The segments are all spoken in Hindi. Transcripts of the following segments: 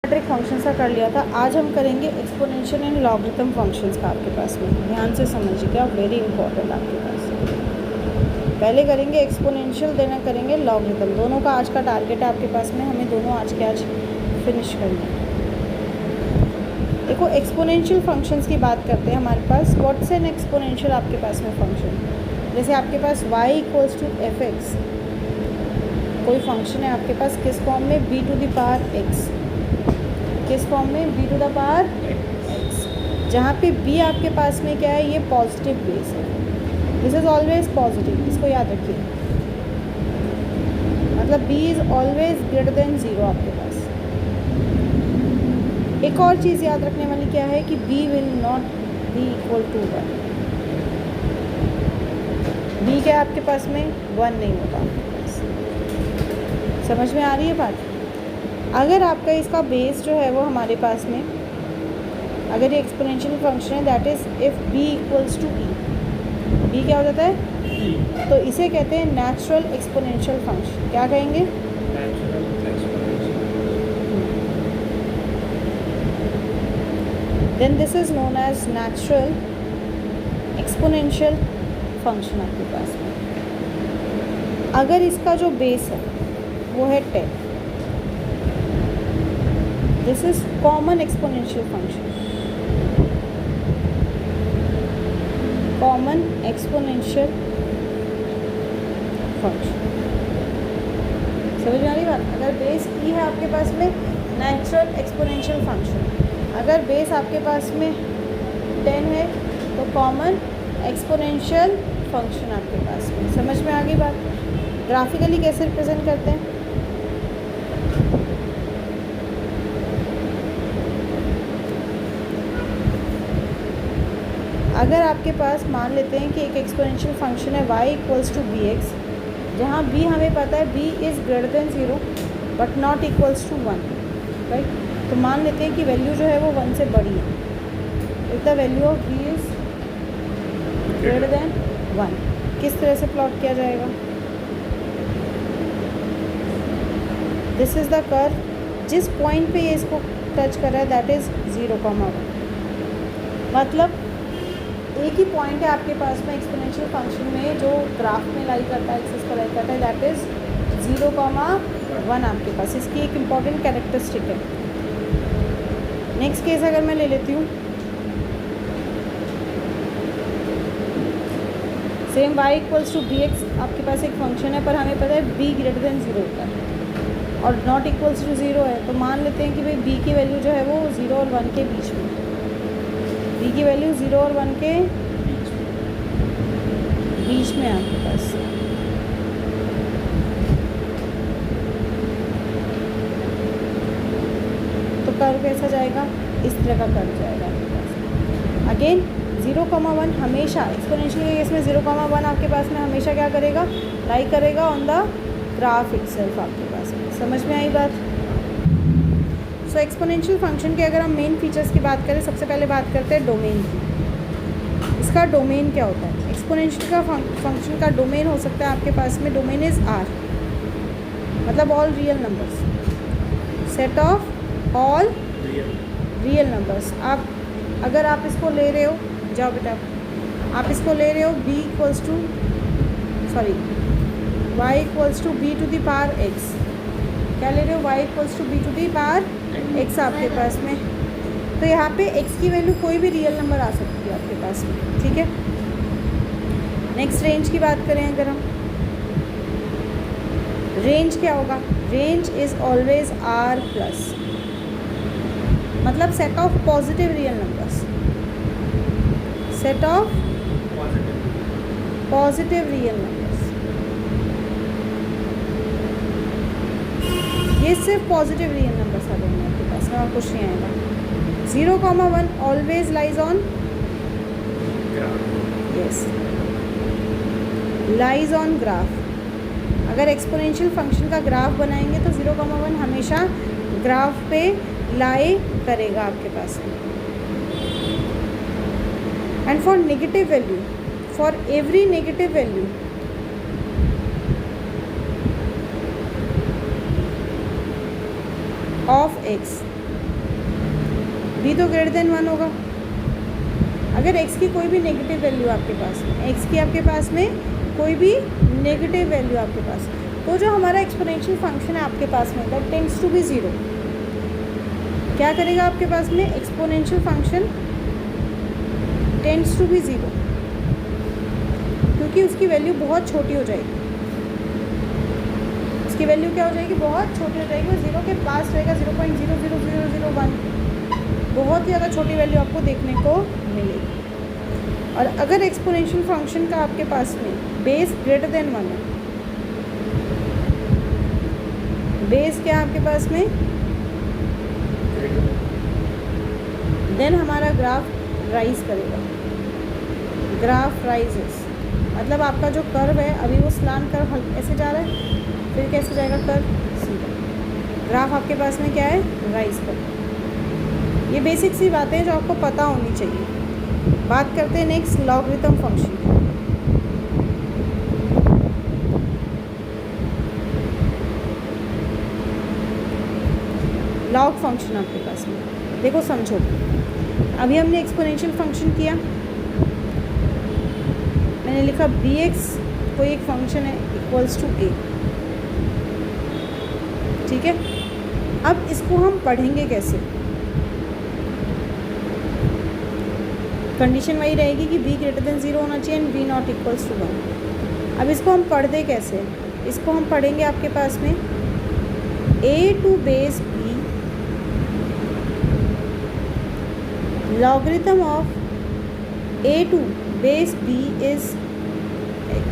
ट्रिक फंक्शंस का कर लिया था। आज हम करेंगे एक्सपोनेंशियल एंड लॉगरिथम फंक्शंस का आपके पास में। ध्यान से समझिएगा, वेरी इंपॉर्टेंट आपके पास। पहले करेंगे एक्सपोनेंशियल, देना करेंगे लॉगरिथम। दोनों का आज का टारगेट है आपके पास में, हमें दोनों आज के आज फिनिश करना है। देखो एक्सपोनेंशियल फंक्शंस की बात करते हैं हमारे पास। व्हाट्स एन एक्सपोनेंशियल आपके पास में फंक्शन? जैसे आपके पास y equals to F X, कोई फंक्शन है आपके पास किस फॉर्म में? b to the power x। किस फॉर्म में? b to the power x, जहाँ पे b आपके पास में क्या है? ये पॉजिटिव बेस है। दिस इज़ ऑलवेज पॉजिटिव, इसको याद रखिए। मतलब b is always greater than 0 आपके पास। एक और चीज़ याद रखने वाली क्या है कि b will not be equal to 1। b क्या आपके पास में? 1 नहीं होगा आपके पास। समझ में आ रही है बात? अगर आपका इसका बेस जो है वो हमारे पास में, अगर ये एक्सपोनेंशियल फंक्शन है, that is if b equals to e। b क्या हो जाता है? तो इसे कहते हैं नेचुरल एक्सपोनेंशियल फंक्शन। क्या कहेंगे? Then this is known as natural exponential function आपके पास में। अगर इसका जो बेस है वो है 10, this is common exponential function. Common exponential function, समझ में आ रही बात? अगर बेस ई है आपके पास में, नेचुरल एक्सपोनेंशियल फंक्शन। अगर बेस आपके पास में 10 है तो कॉमन एक्सपोनेंशियल फंक्शन आपके पास में। समझ में आ गई बात? ग्राफिकली कैसे रिप्रेजेंट करते हैं? अगर आपके पास मान लेते हैं कि एक एक्सपोनेंशियल फंक्शन है y equals to B X, जहाँ b हमें पता है b is greater than 0 but not equals to 1, right? तो मान लेते हैं कि वैल्यू जो है वो 1 से बड़ी है। If the value of b is greater than 1, किस तरह से प्लॉट किया जाएगा? This is the curve. जिस पॉइंट पे ये इसको टच कर रहा है दैट इज़ 0,1। मतलब एक ही पॉइंट है आपके पास में एक्सपोनेंशियल फंक्शन में जो ग्राफ में लाई करता है, एक्सिस पर लाई करता है, दैट इज़ 0,1 आपके पास। इसकी एक इम्पॉर्टेंट कैरेक्टरिस्टिक है। नेक्स्ट केस अगर मैं ले लेती हूँ, same y equals to B X, आपके पास एक फंक्शन है पर हमें पता है b ग्रेटर देन 0 होता है और नॉट इक्वल्स टू 0 है। तो मान लेते हैं कि भाई b की वैल्यू जो है वो 0 और 1 के बीच में। b की वैल्यू 0 और 1 के बीच में आपके पास। तो कर्व कैसा जाएगा? इस तरह का कर्व जाएगा आपके पास। अगेन 0,1 हमेशा एक्सपोनेंशियल के केस में 0,1 आपके पास में हमेशा क्या करेगा? लाई करेगा ऑन द ग्राफ इटसेल्फ आपके पास में। समझ में आई बात? सो एक्सपोनेंशियल फंक्शन के अगर हम मेन फीचर्स की बात करें, सबसे पहले बात करते हैं डोमेन की। इसका डोमेन क्या होता है? एक्सपोनेंशियल का फंक्शन का डोमेन हो सकता है आपके पास में, डोमेन इज़ R, मतलब all real numbers, set of all real numbers. अगर आप इसको ले रहे हो, जाओ बेटा, आप इसको ले रहे हो y equals to b to the power x। क्या ले रहे हो? y equals to b to the power x आपके पास में। तो यहाँ पे x की वैल्यू कोई भी रियल नंबर आ सकती है आपके पास में, ठीक है? नेक्स्ट रेंज की बात करें अगर हम, रेंज क्या होगा? Range is always r plus, मतलब set of positive real numbers, set of positive real numbers. ये सिर्फ पॉजिटिव रियल नंबर्स आ जाएंगे आपके पास में और कुछ नहीं आएगा। 0,1 always lies on, yes, lies on graph. अगर एक्सपोनेंशियल फंक्शन का ग्राफ बनाएंगे तो 0,1 हमेशा ग्राफ पे लाई करेगा आपके पास में। And for negative value, for every negative value of x, b तो ग्रेटर देन 1 होगा। अगर x की कोई भी नेगेटिव वैल्यू आपके पास में, x की आपके पास में कोई भी नेगेटिव वैल्यू आपके पास, तो जो हमारा एक्सपोनेंशियल फंक्शन है आपके पास में दैट टेंड्स टू बी 0। क्या करेगा आपके पास में? Exponential function tends to be 0, क्योंकि उसकी वैल्यू बहुत छोटी हो जाएगी। उसकी वैल्यू क्या हो जाएगी? बहुत छोटी हो जाएगी। वो 0 के पास रहेगा, 0.00001, बहुत ही ज़्यादा छोटी वैल्यू आपको देखने को मिलेगी। और अगर एक्सपोनेंशियल फंक्शन का आपके पास में बेस ग्रेटर देन 1 है, बेस क्या है आपके पास में, देन हमारा ग्राफ राइज करेगा। ग्राफ राइजेस मतलब आपका जो कर्व है अभी वो स्लांट कर्व ऐसे जा रहा है, फिर कैसे जाएगा कर्व सीधा। ग्राफ आपके पास में क्या है? राइज कर। ये बेसिक सी बातें जो आपको पता होनी चाहिए। बात करते हैं next logarithm function. Log function आपके पास में देखो, समझो। अभी हमने एक्सपोनेंशियल फंक्शन किया, मैंने लिखा bx कोई एक फंक्शन है इक्वल्स टू a, ठीक है। अब इसको हम पढ़ेंगे कैसे? कंडीशन वही रहेगी कि b ग्रेटर देन 0 होना चाहिए and b not equals to 1। अब इसको हम पढ़ते कैसे? इसको हम पढ़ेंगे आपके पास में a to base b logarithm of a to base b is x।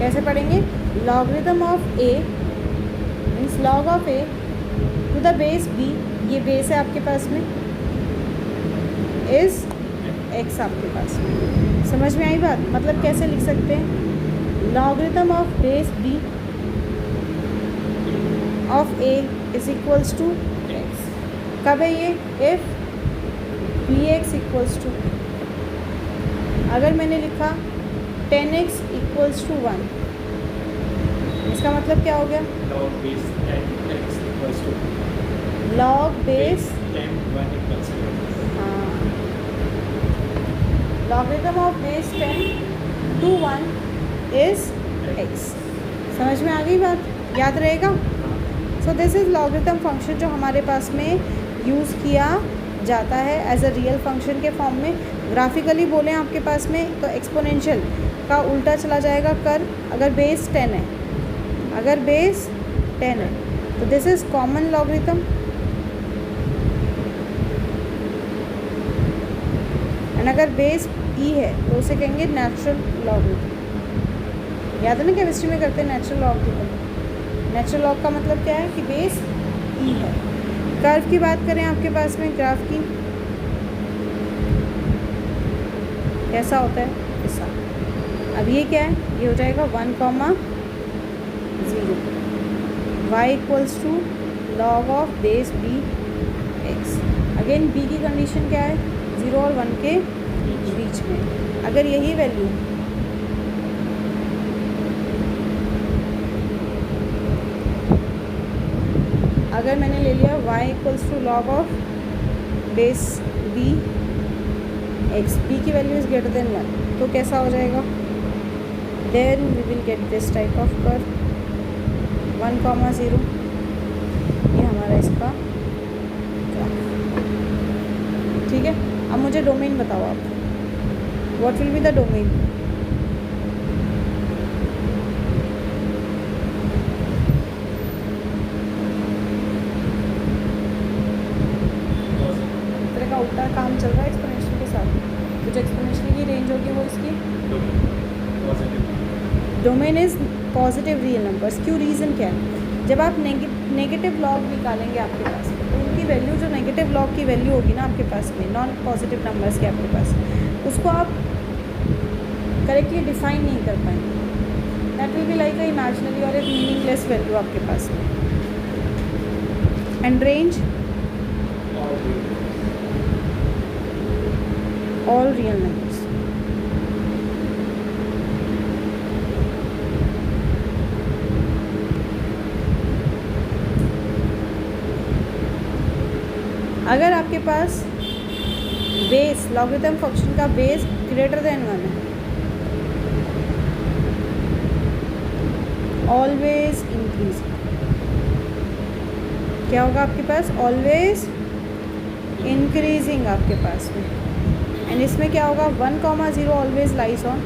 कैसे पढ़ेंगे? Logarithm of a means log of a to the base b, ये बेस है आपके पास में, इज x आपके पास में। समझ में आई बात? मतलब कैसे लिख सकते हैं? Logarithm of base b of a is equals to x। कब है ये? इफ bx इक्वल्स टू, अगर मैंने लिखा 10x इक्वल्स टू 1, इसका मतलब क्या हो गया? log base 10x equals to log base 10 1 equals to, हाँ, logarithm of base 10 to 1 is x। समझ में आ गई बात? याद रहेगा? So this is logarithm function जो हमारे पास में यूज़ किया जाता है एज अ रियल फंक्शन के फॉर्म में। ग्राफिकली बोलें आपके पास में तो एक्सपोनेंशियल का उल्टा चला जाएगा कर, अगर बेस 10 है, अगर बेस 10 है तो this is common logarithm, and अगर बेस ई है तो उसे कहेंगे नेचुरल लॉगरिथम। याद है ना केमिस्ट्री में करते हैं नेचुरल लॉगरिथम। नेचुरल लॉग का मतलब क्या है? कि बेस ई है। कर्व की बात करें आपके पास में, ग्राफ की कैसा होता है? ऐसा। अब ये क्या है? ये हो जाएगा 1, 0। y equals to log of base b x। Again b की कंडीशन क्या है? 0 और 1 के बीच में। अगर यही वैल्यू अगर मैंने ले लिया y equals to log of base b x, b की वैल्यू इज़ ग्रेटर देन 1, तो कैसा हो जाएगा? Then we will get this type of curve 1, 0। ये हमारा इसका ग्राफ, ठीक है। अब मुझे डोमेन बताओ आप, what will be the domain? उल्टा काम चल रहा है एक्सपोनेंशियल के साथ, तो जो एक्सपोनेंशियल की रेंज होगी वो इसकी domain is positive real numbers. क्यों? रीज़न क्या है? जब आप नेगेटिव लॉग निकालेंगे आपके पास तो उनकी वैल्यू, जो नेगेटिव लॉग की वैल्यू होगी ना आपके पास में, नॉन पॉजिटिव नंबर्स के आपके पास, उसको आप करेक्टली डिफाइन नहीं कर पाएंगे। That will be like a imaginary और ए मीनिंगलेस वैल्यू आपके पास में। And range all real numbers। अगर आपके पास बेस लॉगरिथम फंक्शन का बेस ग्रेटर देन 1 है, ऑलवेज इंक्रीज, क्या होगा आपके पास? ऑलवेज इंक्रीजिंग आपके पास में। एंड इसमें क्या होगा? 1,0 ऑलवेज लाइज ऑन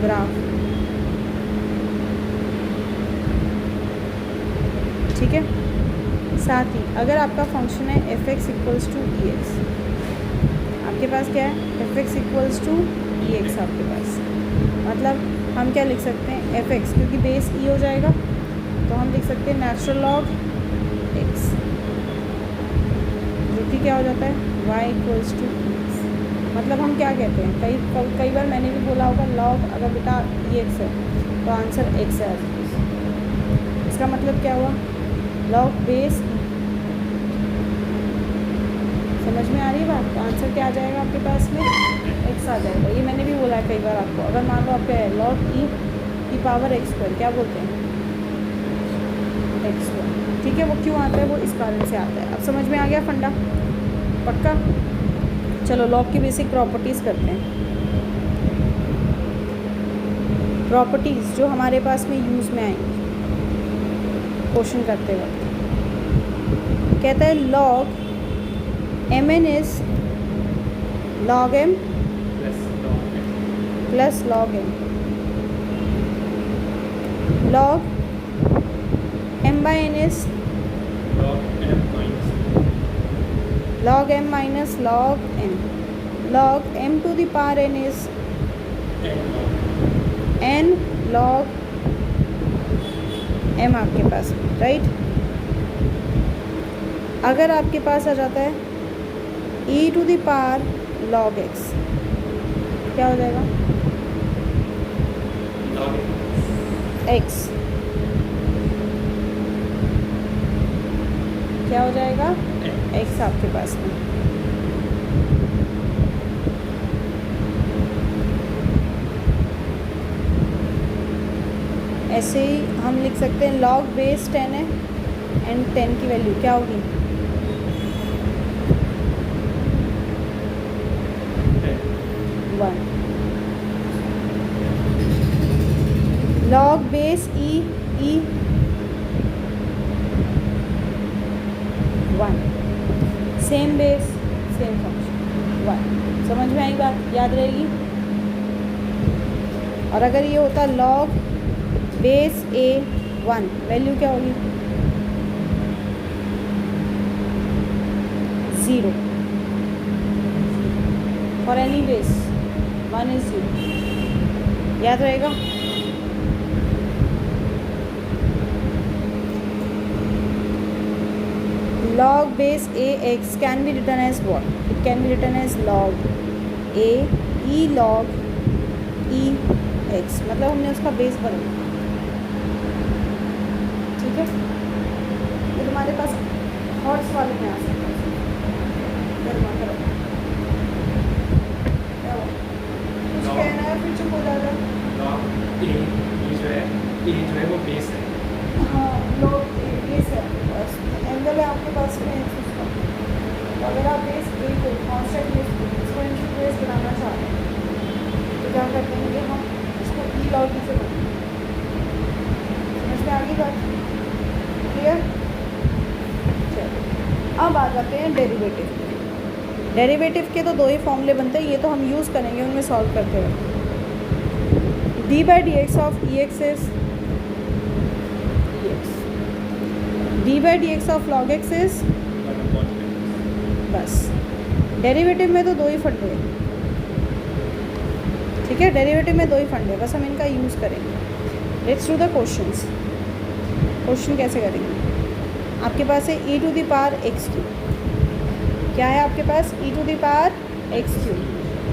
ग्राफ। ठीक है, साथ ही अगर आपका फंक्शन है f(x) इक्वल्स टू ex, आपके पास क्या है? f(x) इक्वल्स टू ex आपके पास, मतलब हम क्या लिख सकते हैं? f(x) क्योंकि बेस e हो जाएगा तो हम लिख सकते हैं नेचुरल लॉग x, जो कि क्या हो जाता है? y equals to ex। मतलब हम क्या कहते हैं? कई बार मैंने भी बोला होगा लॉग अगर बेटा ex है तो आंसर x है। इसका मतलब क्या हुआ? Log base e। समझ में आ रही है बात? तो आंसर क्या आ जाएगा आपके पास में? x आ जाएगा। ये मैंने भी बोला है कई बार आपको। अगर मान लो आपका है लॉग e की पावर x², क्या बोलते हैं? x²। ठीक है, वो क्यों आता है? वो इस कारण से आता है। अब समझ में आ गया फंडा? पक्का? चलो लॉग की बेसिक प्रॉपर्टीज़ करते हैं। प्रॉपर्टीज़ जो हमारे पास में यूज़ में आएंगी क्वेश्चन करते वक्त, कहता है log mn is log m plus log m, log m/n is log m minus log n, log m to the power n is n log m आपके पास, राइट। अगर आपके पास आ जाता है e to the power log x, क्या हो जाएगा? x क्या हो जाएगा? x आपके पास में। ऐसे ही हम लिख सकते हैं log बेस 10 है एंड 10 की वैल्यू क्या होगी? 1। log base e 1, same base same function 1। समझ में आई बात? याद रहेगी? और अगर ये होता log बेस a 1, वैल्यू क्या होगी? 0 फॉर एनी बेस 1 इज 0। याद रहेगा? log base ax can be written as what? It can be written as log a e log e x, मतलब हमने उसका बेस बदला। ठीक है, ये तुम्हारे पास हॉट्स वाले में आ सकता है। कुछ कहना है फिर चुप हो जाएगा। ये जो है वो बेस है। हाँ, log a बेस है बस, एंगल है आपके पास में उसका। तो अगर आप बेस ए को कॉन्स्टेंट बेस को एक्सपोनेंशियल बेस बनाना चाहते हैं तो क्या करते हैं? हम इसको ई लॉग से बनाएंगे। समझ में आ गई बात? क्लियर? चलो अब आ जाते हैं डेरिवेटिव। डेरिवेटिव के तो 2 ही फॉर्मूले बनते हैं, ये तो हम यूज़ करेंगे उनमें सॉल्व करते हुए। d/dx of ex is d/dx of log x is, बस डेरिवेटिव में तो 2 ही फंडे हैं। ठीक है, डेरिवेटिव में 2 ही फंडे, बस हम इनका यूज़ करेंगे। Let's do the questions. Question कैसे करेंगे? आपके पास है e to the power x3, क्या है आपके पास? e to the power x3।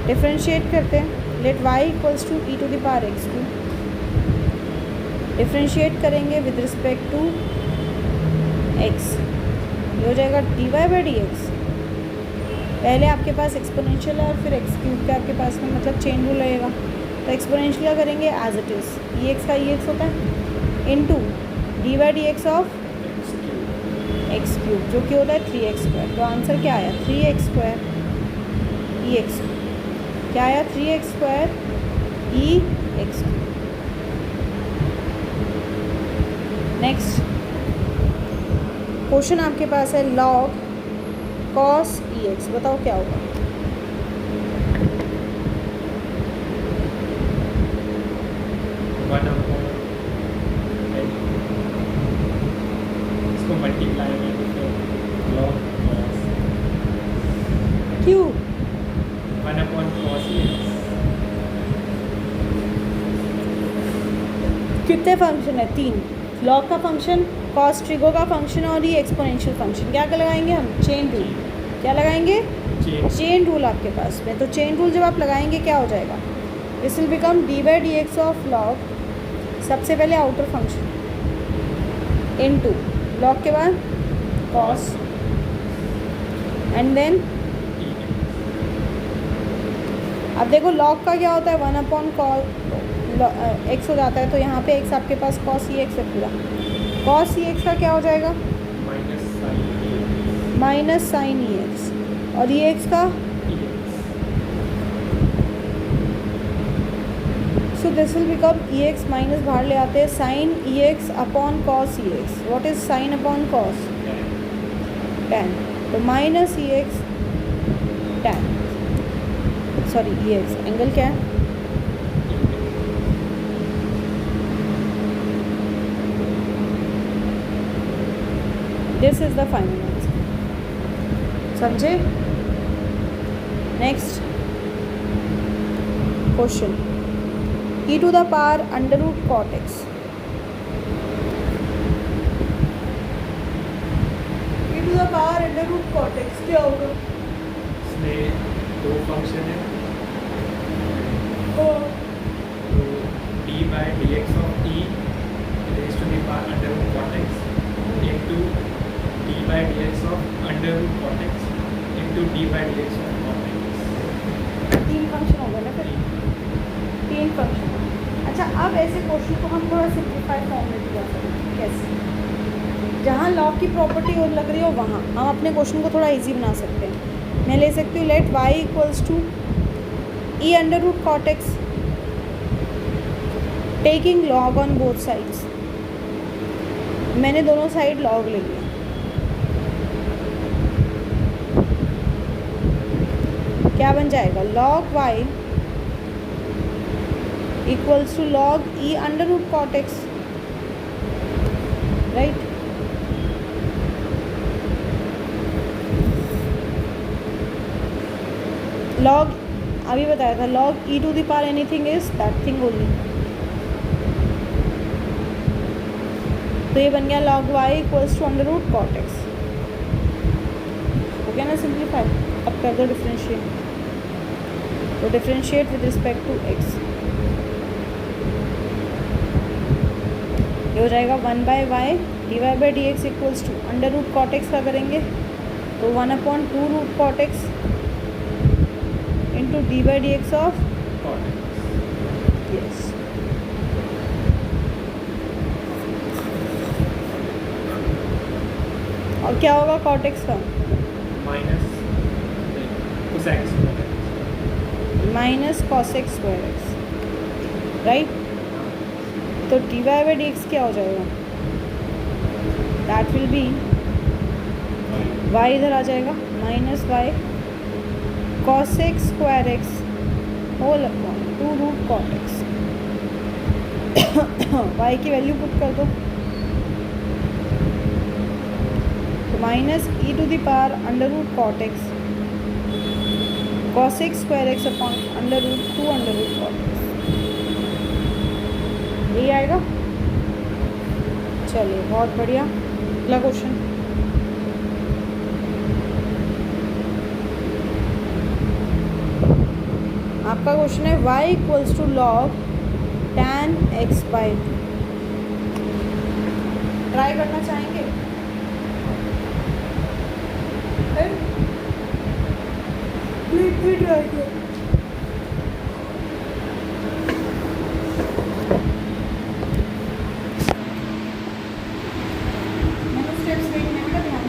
Differentiate करते हैं, let y equals to e to the power x3। Differentiate करेंगे विद रिस्पेक्ट टू x, ये हो जाएगा dy/dx। पहले आपके पास एक्सपोनेंशियल है और फिर x³ का आपके पास में, मतलब चेन रूल रहेगा। तो एक्सपोनेंशियल का करेंगे एज इट इज़, ex का ex होता है into dy/dx of x cube, जो कि होता है 3x²। तो आंसर क्या आया? 3x² EX। क्या आया? 3x² EX। नेक्स्ट क्वेश्चन आपके पास है log cos EX। बताओ क्या होगा? इसको मल्टीप्लाई में log cos क्यों? 1/cos EX। कितने फंक्शन है? 3। log का फंक्शन, cos ट्रिगो का फंक्शन और ये एक्सपोनेंशियल फंक्शन। क्या लगाएंगे हम? Chain rule. क्या लगाएंगे? चेन रूल आपके पास में। तो चेन रूल जब आप लगाएंगे क्या हो जाएगा? This will become d/dx of log, सबसे पहले आउटर फंक्शन, इनटू log के बाद cos एंड देन, अब देखो log का क्या होता है? 1/cos x हो जाता है। तो यहाँ पे x आपके पास cos EX है पूरा। cos EX का क्या हो जाएगा? Minus sine EX। और EX का, so this will become EX minus बाहर ले आते हैं sine EX upon cos EX। What is sine upon cos? tan। तो minus EX tan, sorry EX। Angle क्या है? This is the final answer. समझे? Next question, e to the power under root cot x। e to the power under root cot x क्या होगा? इसमें दो फंक्शन है, तो d/dx of t raised to the power under root cot x into d/dx of under root cot x into d/dx of cot x। 3 function हो गए ना फिर? 3 फंक्शन। अच्छा, अब ऐसे क्वेश्चन को हम थोड़ा सिंप्लीफाई फॉर्म में भी कर सकते हैं। कैसे? जहाँ लॉग की प्रॉपर्टी और लग रही हो वहाँ हम अपने क्वेश्चन को थोड़ा इजी बना सकते हैं। मैं ले सकती हूँ let y equals to e under root cot x taking log on both sides. मैंने दोनों साइड लॉग ले लिया। क्या बन जाएगा? log y equals to log e under root cot x, right? log अभी बताया था log e to the power anything is that thing only. तो ये बन गया log y equals to under root cot x. हो गया ना सिंप्लीफाई? अब कर दो डिफरेंशिएट। तो differentiate with respect to x, ये हो जाएगा 1/y dy/dx equals to under root cot x का करेंगे तो 1/2 root cot x into d/dx of cot x। Yes. और क्या होगा कॉट एक्स का? Minus cosec square x। Minus cos x square x, right? तो dy/dx क्या हो जाएगा? दैट विल बी y इधर आ जाएगा minus y cos x square x whole upon 2 root cot x. y की वैल्यू पुट कर दो तो minus e to the power under root cot x cos x square x upon under root 2 under root cot x. यही आएगा। चलिए, बहुत बढ़िया। अगला क्वेश्चन, आपका क्वेश्चन है y equals to log tan x/2। Try करना चाहेंगे? ट्राई करो। मैंने स्टेप्स देखने का ध्यान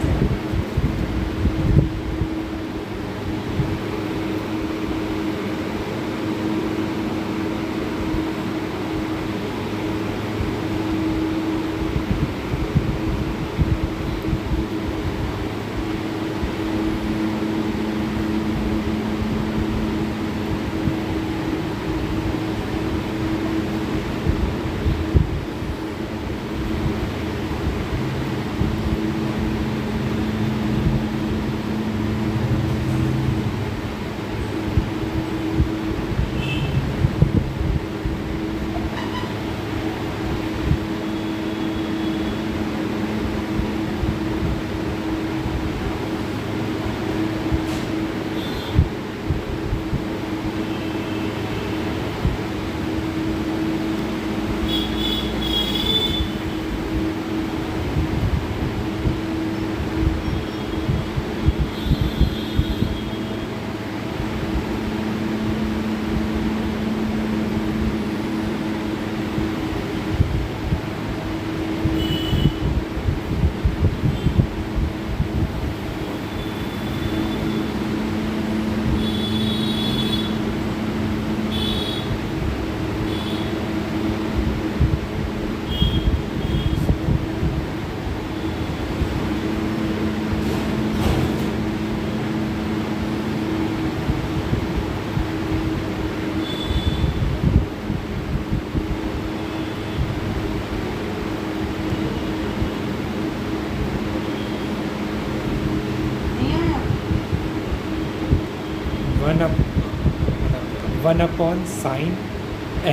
1 upon sin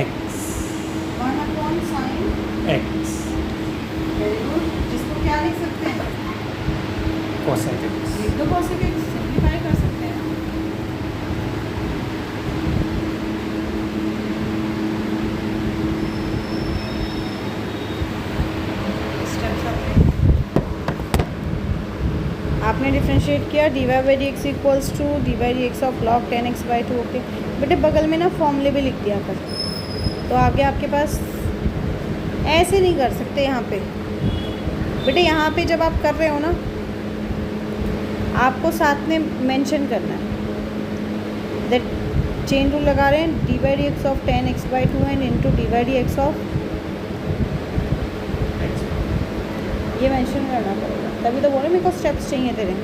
x 1 upon sine x very good, जिसको क्या लिख सकते हैं, cosec x लिख दो cosec x, सिंप्लीफाई कर सकते हैं। आपने डिफ्रेंशिएट किया d y by d x equals to d by d x of log 10x/2। Okay बेटे, बगल में ना फॉर्मूले भी लिख दिया कर, तो आगे आपके पास ऐसे नहीं कर सकते यहाँ पे बेटे। यहाँ पे जब आप कर रहे हो ना, आपको साथ में मेंशन करना है दैट चेन रूल लगा रहे हैं, D by d x of 10x/2 and into d by d x of, ये मेंशन करना पड़ेगा, तभी तो बोले मेरे को स्टेप्स चाहिए तेरे।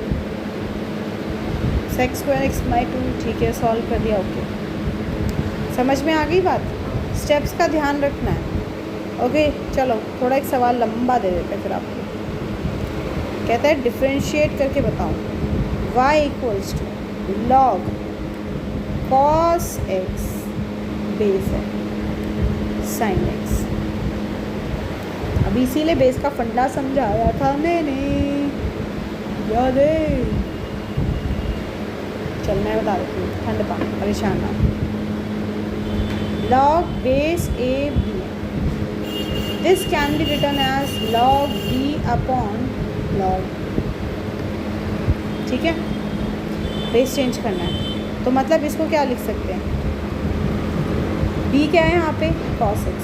सेक्स स्क्वायर x/2, ठीक है, सॉल्व कर दिया। ओके, समझ में आ गई बात, स्टेप्स का ध्यान रखना है। ओके चलो, थोड़ा एक सवाल लंबा दे देते हैं फिर आपको। कहता है डिफ्रेंशिएट करके बताओ, y equals to log cos x base है sin x। अभी इसीलिए बेस का फंडा समझाया था मैंने, याद है? चल मैं बता देती हूँ, ठंड पा, परेशान ना। Log base a b, this can be written as log b upon log, ठीक है, बेस चेंज करना है तो मतलब इसको क्या लिख सकते हैं, b क्या है यहाँ पे cos x,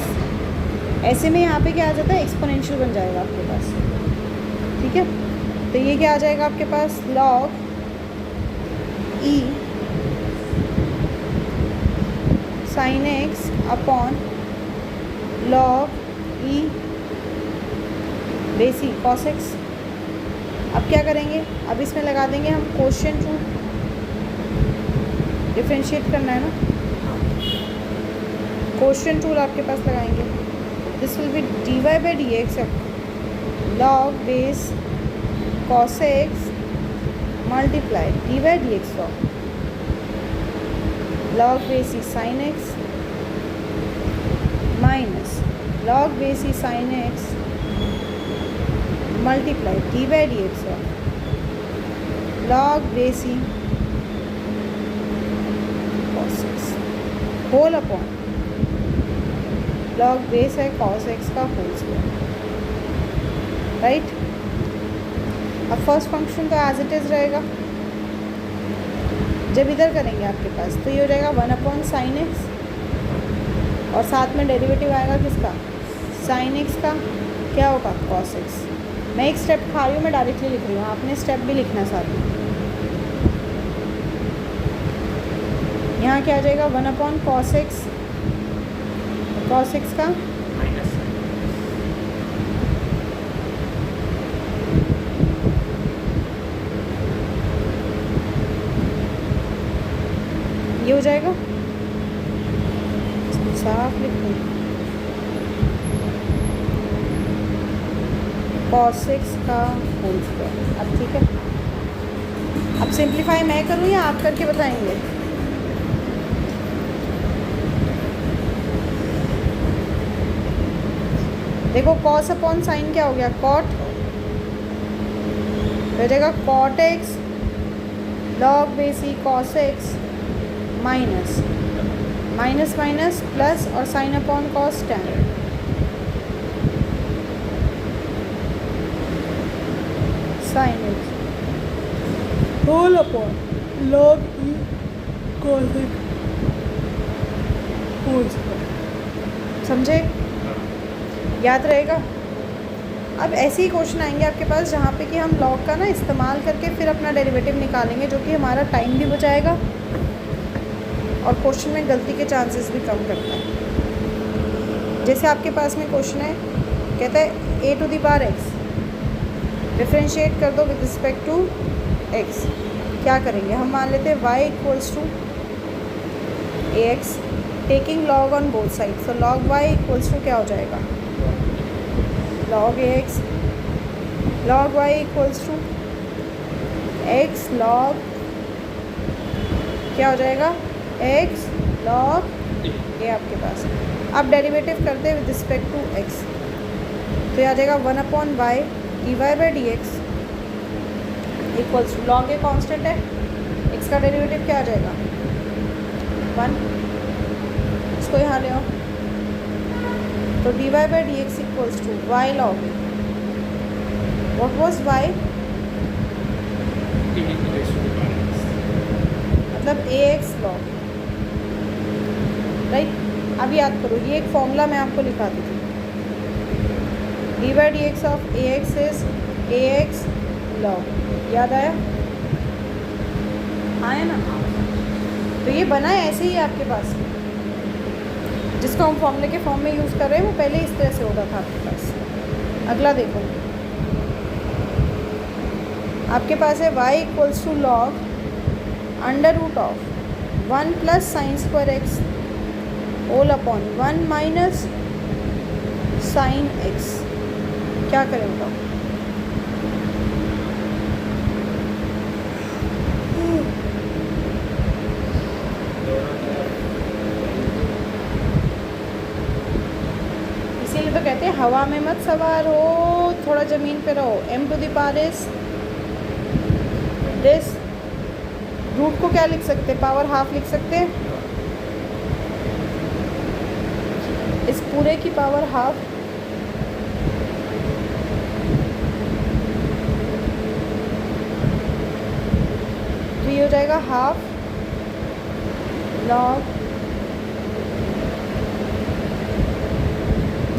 ऐसे में यहाँ पे क्या आ जाता है, एक्सपोनेंशियल बन जाएगा आपके पास, ठीक है। तो ये क्या आ जाएगा आपके पास, log e sin x upon log e base e cos x। अब क्या करेंगे, अब इसमें लगा देंगे हम क्वोशिएंट रूल, डिफरेंशिएट करना है ना, क्वोशिएंट रूल आपके पास लगाएंगे। This will be d y by d x log base cos x multiply d by d x log base e sine x minus log base e sine x multiply d by d x log base e cos x whole upon log base है cos x का होल स्क्वायर, राइट। अब फर्स्ट फंक्शन तो एज इट इज़ रहेगा, जब इधर करेंगे आपके पास तो ये हो जाएगा 1 अपॉन साइन x और साथ में डेरिवेटिव आएगा किसका, साइन x का, क्या होगा cos x। मैं एक स्टेप खा रही हूँ, मैं डायरेक्टली लिख रही हूँ, आपने स्टेप भी लिखना साथ में। यहाँ क्या आ जाएगा 1 upon cos x, cos x का माइनस ये हो जाएगा, साफ लिख दूँ, cos x का होल स्क्वायर। अब ठीक है, अब सिंप्लीफाई मैं करूँ या आप करके बताएंगे, देखो cos अपॉन साइन क्या हो गया, cot, हो जाएगा cot x log base e cos x minus minus minus plus और sine upon cos tan, sine x whole upon log e cos x whole square. समझे, याद रहेगा। अब ऐसे ही क्वेश्चन आएंगे आपके पास जहाँ पे कि हम लॉग का ना इस्तेमाल करके फिर अपना डेरिवेटिव निकालेंगे, जो कि हमारा टाइम भी बचाएगा और क्वेश्चन में गलती के चांसेस भी कम करता है। जैसे आपके पास में क्वेश्चन है, कहता है a to the power x, differentiate कर दो विद रिस्पेक्ट टू x। क्या करेंगे, हम मान लेते हैं y equals to ax taking log on both side, so log y equals to क्या हो जाएगा, log ax log y equals to x log क्या हो जाएगा, x log a आपके पास। अब डेरिवेटिव करते हैं विद रिस्पेक्ट टू x, तो ये आ जाएगा 1/y dy/dx equals to log a constant है, x का डेरिवेटिव क्या आ जाएगा 1, इसको यहाँ ले आओ, तो dy/dx equals to y log a। What was y, मतलब ax log a, राइट। अब याद करो, ये एक फॉर्मूला मैं आपको लिखा दी थी, dy/dx of ax is ax log, याद आया, आया ना। तो ये बना है ऐसे ही आपके पास, जिसको हम फॉर्मूले के फॉर्म में यूज़ कर रहे हैं वो पहले इस तरह से होता था आपके पास। अगला देखो, आपके पास है y equals to log under root of 1 plus sine square x whole upon 1 minus sine x. क्या करें बताओ, इसीलिए तो कहते हैं हवा में मत सवार हो, थोड़ा ज़मीन पे रहो। m to the power is this, root को क्या लिख सकते हैं, पावर हाफ लिख सकते हैं, इस पूरे की पावर हाफ, तो ये हो जाएगा half log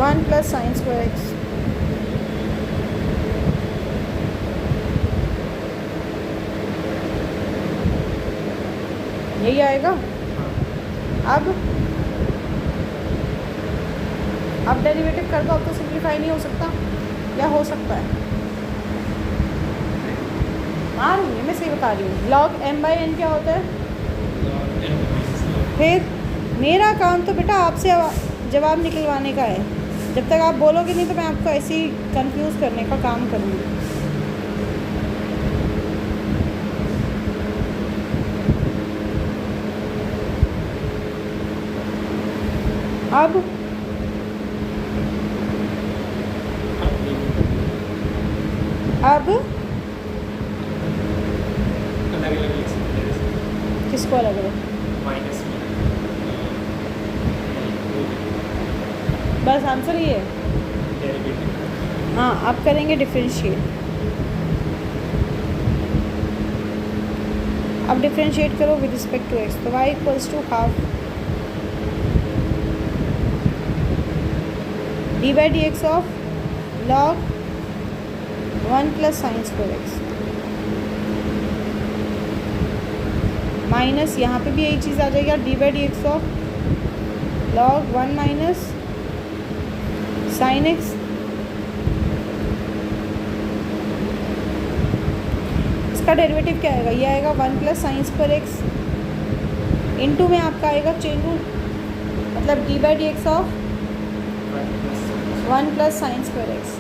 1 plus sine square x. यही आएगा। अब डेरिवेटिव कर दो, अब तो सिंप्लीफाई नहीं हो सकता, या हो सकता है, हाँ मैं सही बता रही हूँ। लॉग m/n क्या होता है, फिर मेरा काम तो बेटा आपसे जवाब निकलवाने का है, जब तक आप बोलोगे नहीं तो मैं आपको ऐसे ही कंफ्यूज करने का काम करूँगी। अब किसको अलग अलग, बस आंसर ये है। हाँ, आप करेंगे डिफरेंशिएट। अब डिफरेंशिएट करो विद रिस्पेक्ट टू एक्स, तो y equals to half dy/dx of log 1 plus sine square x, minus यहाँ पे भी यही चीज़ आ जाएगी, dy/dx of log 1 minus sine x. इसका डेरिवेटिव क्या आएगा, ये आएगा 1 plus sine square x, into में आपका आएगा चेन रूल, मतलब dy/dx of 1 plus sine square x,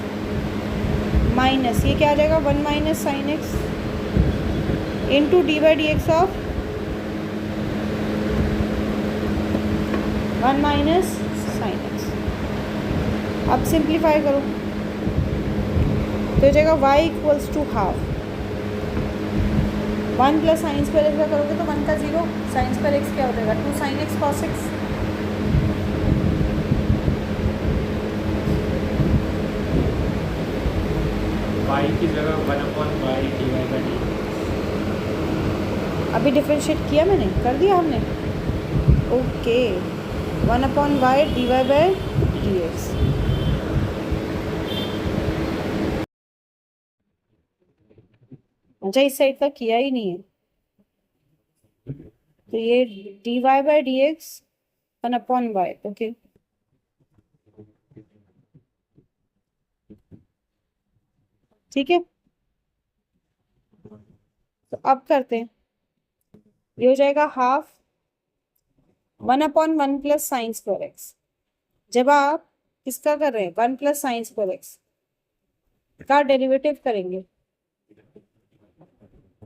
minus ये क्या आ जाएगा 1 minus sine x, into dy/dx of 1 minus sine x. अब सिंप्लीफाई करो तो हो जाएगा y equals to half 1 plus sine square x का करोगे तो 1 का 0, साइन स्क्वायर एक्स क्या हो जाएगा 2 sine x cos x. y की जगह 1/y dy/dx। अभी डिफरेंशिएट किया मैंने, कर दिया हमने, ओके 1/y dy/dx। अच्छा, इस साइड का किया ही नहीं है, तो ये dy/dx 1/y, ओके। ठीक है, तो अब करते हैं, ये हो जाएगा half 1/1 plus sine square x. जब आप किसका कर रहे हैं 1 प्लस साइन स्क्वायर एक्स का डेरिवेटिव करेंगे,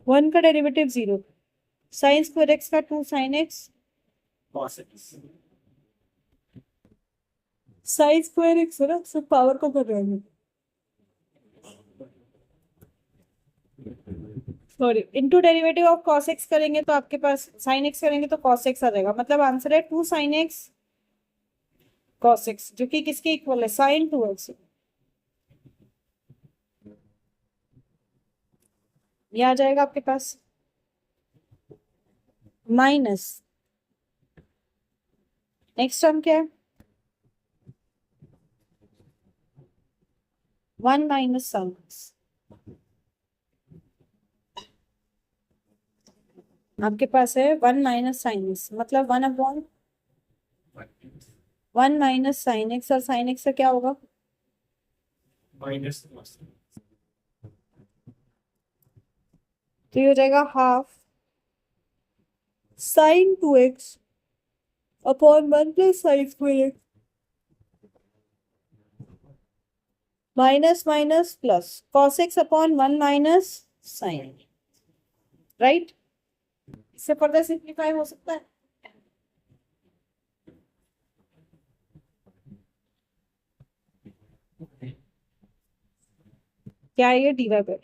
1 का डेरिवेटिव 0, साइन स्क्वायर एक्स का 2 sine x, cos x. Sign square x है ना, सब पावर को कर रहे हैं, sorry, into derivative of cos x करेंगे तो आपके पास sin x करेंगे तो cos x आ जाएगा, मतलब आंसर है 2 sin x cos x, जो कि किसके इक्वल है, sin 2x। ये आ जाएगा आपके पास माइनस, नेक्स्ट टर्म क्या है, 1 माइनस sin x, आपके पास है 1 माइनस sin x, मतलब 1 माइनस sin x, और sin x से क्या होगा, Minus cos. तो ये हो जाएगा half sin 2x upon 1 plus sin square x, minus minus plus cos x upon 1 minus sin, right. इससे फर्दर सिंप्लीफाई हो सकता है, क्या है ये dy बाई dt,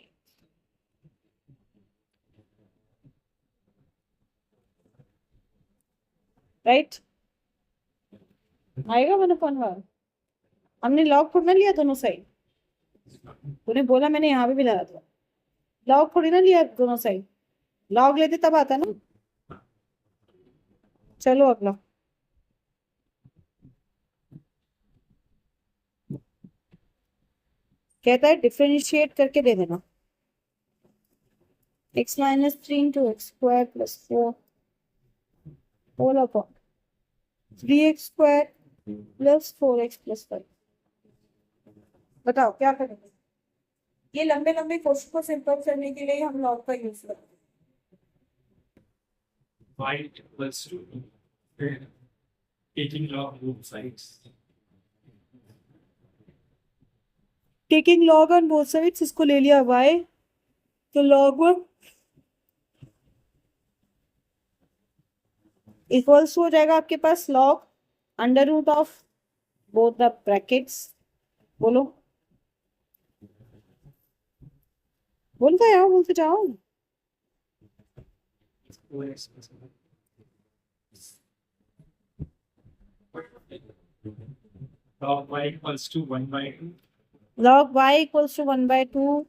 राइट, आएगा 1/1, हमने लॉग थोड़ी ना लिया दोनों साइड, तूने बोला मैंने यहाँ पे भी लगा था, लॉग थोड़ी ना लिया दोनों साइड, लॉग लेते तब आता ना। चलो अगला, कहता है डिफरेंशिएट करके दे देना, x minus 3 into x square plus 4 whole upon 3x square plus 4x plus 5, बताओ क्या करेंगे। ये लंबे लंबे क्वेश्चन को सिंपल करने के लिए हम लॉग का यूज करते हैं। Y equals to taking log both sides. Taking log on both sides, इसको ले लिया y, तो लॉग 1 इक्वल्स हो जाएगा आपके पास log under root of both the brackets, बोलो बोलते जाओ बोलते जाओ, Log y equals to 1 by 2. log y equals to 1/2,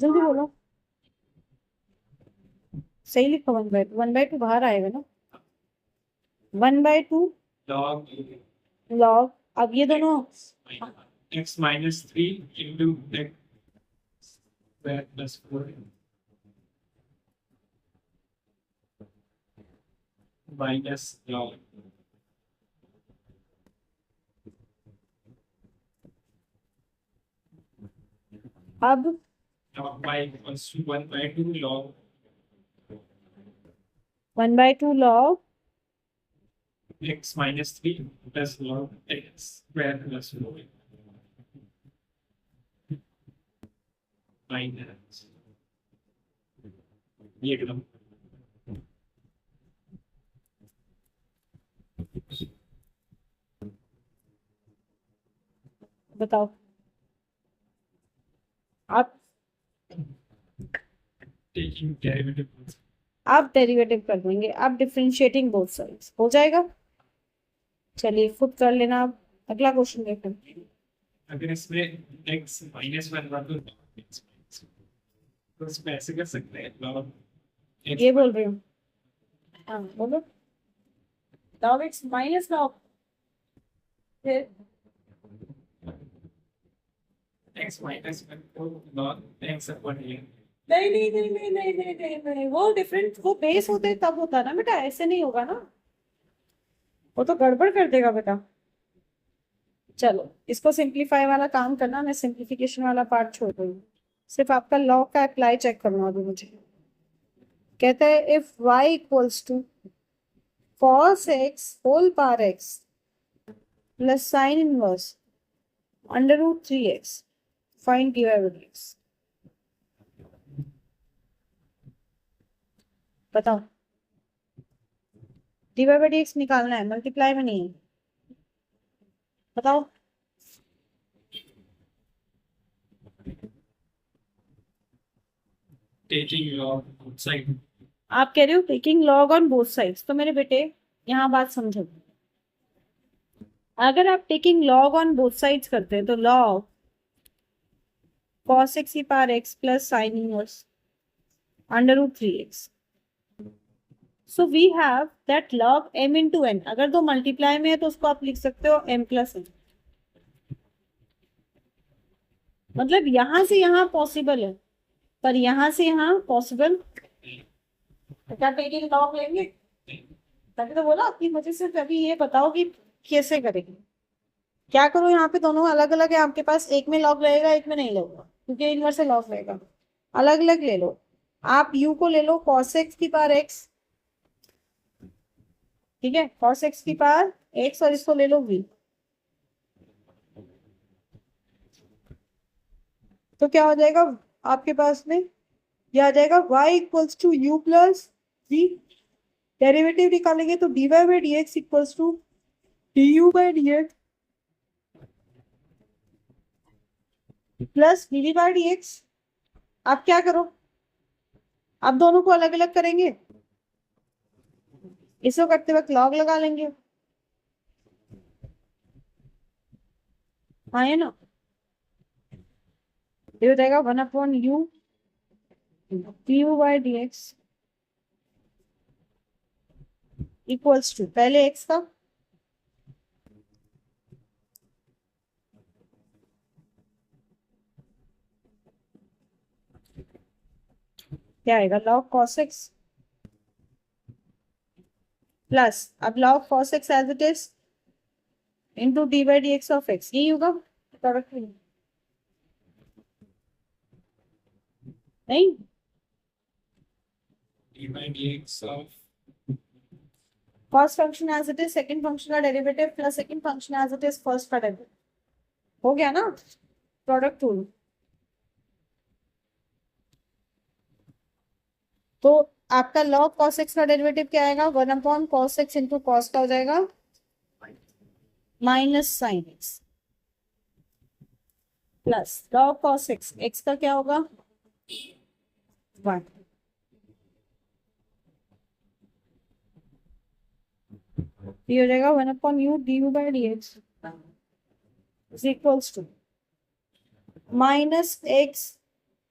जल्दी बोलो, सही लिखो 1/2, 1/2 बाहर आएगा ना, 1/2 Log लॉग, अब ये दोनों x minus 3 into x square plus 4 minus log अब log y equals to 1 by 2 log 1/2 log x minus 3 plus log x square plus 4 minus ये टर्म बताओ, आप taking derivative. आप डेरिवेटिव कर देंगे, आप डिफरेंशिएटिंग बोथ साइड्स, हो जाएगा। चलिए खुद कर लेना, आप अगला क्वेश्चन देखो। अगर इसमें x minus 1 रख दो तो इसमें ऐसे कर सकते हैं log x ये बोल रही हूँ, हाँ बोलो, log x माइनस log, फिर x minus 1 को log x upon a नहीं नहीं नहीं नहीं नहीं नहीं नहीं नहीं, वो डिफरेंट, वो बेस होते तब होता ना बेटा, ऐसे नहीं होगा ना, वो तो गड़बड़ कर देगा बेटा। चलो इसको सिंप्लीफाई वाला काम करना, मैं सिंप्लीफिकेशन वाला पार्ट छोड़ रही हूँ, सिर्फ आपका लॉग का अप्लाई चेक करना अभी मुझे। कहता है if y equals to cos x whole power x plus sine inverse under root 3x, find dy by dx। बताओ, डिवाइड बाई dx निकालना है, मल्टीप्लाई में नहीं है। बताओ। taking log outside. आप कह रहे हो taking log on both sides, तो मेरे बेटे यहाँ बात समझो, अगर आप taking log on both sides करते हैं तो लॉग cos x की power x plus sine inverse under root 3x, so we have that log m into n। अगर दो मल्टीप्लाई में है तो उसको आप लिख सकते हो m प्लस n। मतलब यहां से यहां पॉसिबल है, पर यहां से यहां पॉसिबल, तो क्या टेकिंग लॉग लेंगे? तभी तो बोला आपकी मुझे सिर्फ अभी ये बताओ कि कैसे करेंगे। क्या करो, यहाँ पे दोनों अलग अलग है आपके पास, एक में लॉग रहेगा एक में नहीं लगेगा, क्योंकि इनवर्स से लॉग रहेगा। अलग अलग ले लो। आप u को ले लो cos x की पावर x, ठीक है, cos x की पावर x, और इसको ले लो v। तो क्या हो जाएगा आपके पास में, ये आ जाएगा y equals to u plus v। Derivative निकालेंगे तो dy by dx equals to du by dx plus d by dx। आप क्या करो, आप दोनों को अलग अलग करेंगे, इसको करते वक्त लॉग लगा लेंगे, हाँ है ना। ये हो जाएगा 1/u du by dx equals to पहले x का क्या आएगा, log cos x प्लस, अब log cos x as it is into d by d x of x, यही होगा प्रोडक्ट में, नहीं? d by dx of first function as it is second function का derivative plus second function as it is first का डेरिवेटिव, हो गया ना प्रोडक्ट रूल। तो आपका log cos x का डेरिवेटिव क्या आएगा, 1/cos x इंटू कॉस का हो जाएगा minus sine x plus log cos x, x का क्या होगा 1, ये हो जाएगा 1/u du by dx is equals to minus x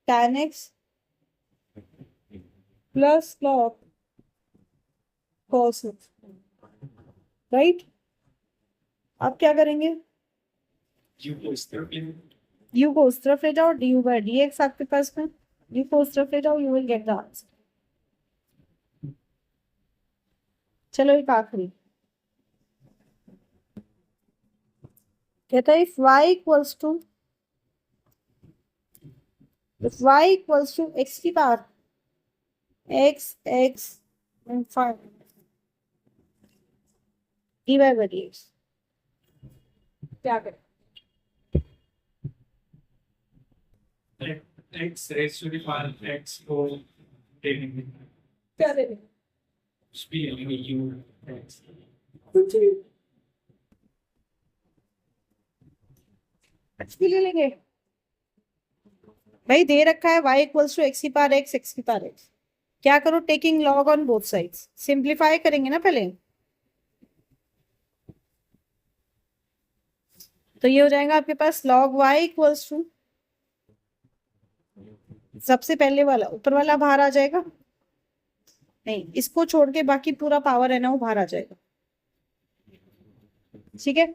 tan x plus log cos x, right. अब क्या करेंगे, u को इस तरफ ले, u को उस तरफ ले जाओ, du बाई dx आपके पास में, u को उस तरफ ले जाओ, you will get the answer. चलो एक आखिरी कहता है if y equals to x की power x and 5 dy by dx, क्या करें? x raised to the power x को टेकिंग क्या देंगे? स्पीड लेंगे u x कुछ भी ले लेंगे भाई, दे रखा है y इक्वल्स टू x की पावर x की पावर x, क्या करो taking log on both sides, simplify करेंगे ना पहले, तो ये हो जाएगा आपके पास log y इक्वल्स टू, सबसे पहले वाला ऊपर वाला बाहर आ जाएगा, नहीं इसको छोड़ के बाकी पूरा पावर है ना वो बाहर आ जाएगा, ठीक है।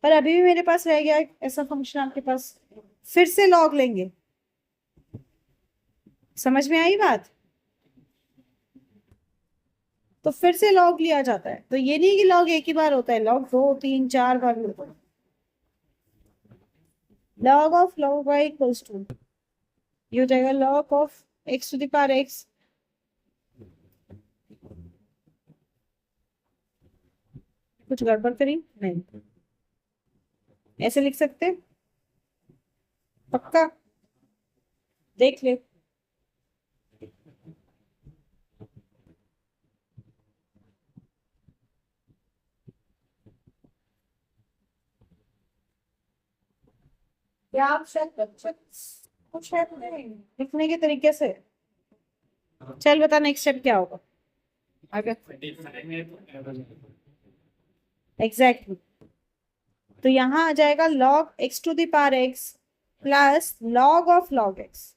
पर अभी भी मेरे पास रह गया ऐसा फंक्शन आपके पास, फिर से लॉग लेंगे, समझ में आई बात? तो फिर से लॉग लिया जाता है, तो ये नहीं कि लॉग एक ही बार होता है, लॉग 2 3 4 बार होता है। log of log y equals to, ये हो जाएगा log of x to the power x कुछ गड़बड़ करी नहीं, ऐसे लिख सकते पक्का, देख ले। या आप कुछ है नहीं लिखने के तरीके से। चल बता नेक्स्ट स्टेप क्या होगा आगे। एग्जैक्टली तो यहाँ आ जाएगा log x to the power x plus log of log x।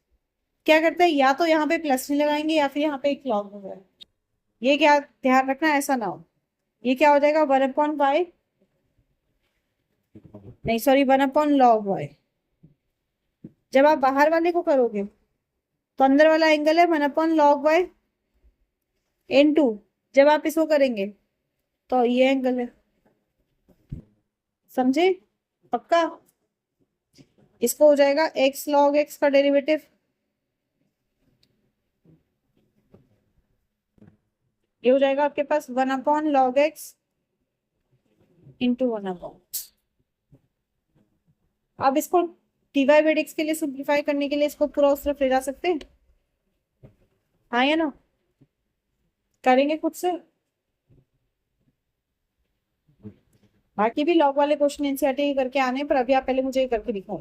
क्या करते हैं, या तो यहाँ पे प्लस नहीं लगाएंगे या फिर यहाँ पे एक log हो जाएगा। ये क्या ध्यान रखना ऐसा ना हो। ये क्या हो जाएगा 1/y, नहीं सॉरी 1/log y। जब आप बाहर वाले को करोगे तो अंदर वाला एंगल है 1/log y इनटू, जब आप इसको करेंगे तो ये एंगल है। समझे पक्का। इसको हो जाएगा x log x का डेरिवेटिव, ये हो जाएगा आपके पास 1/log x इंटू 1/। अब इसको dy बाई dx के लिए सिंप्लीफाई करने के लिए इसको पूरा उस तरफ ले जा सकते हैं, हाँ या ना। करेंगे खुद से। बाकी भी लॉग वाले क्वेश्चन एनसीईआरटी करके आने पर अभी आप पहले मुझे ये करके दिखाओ।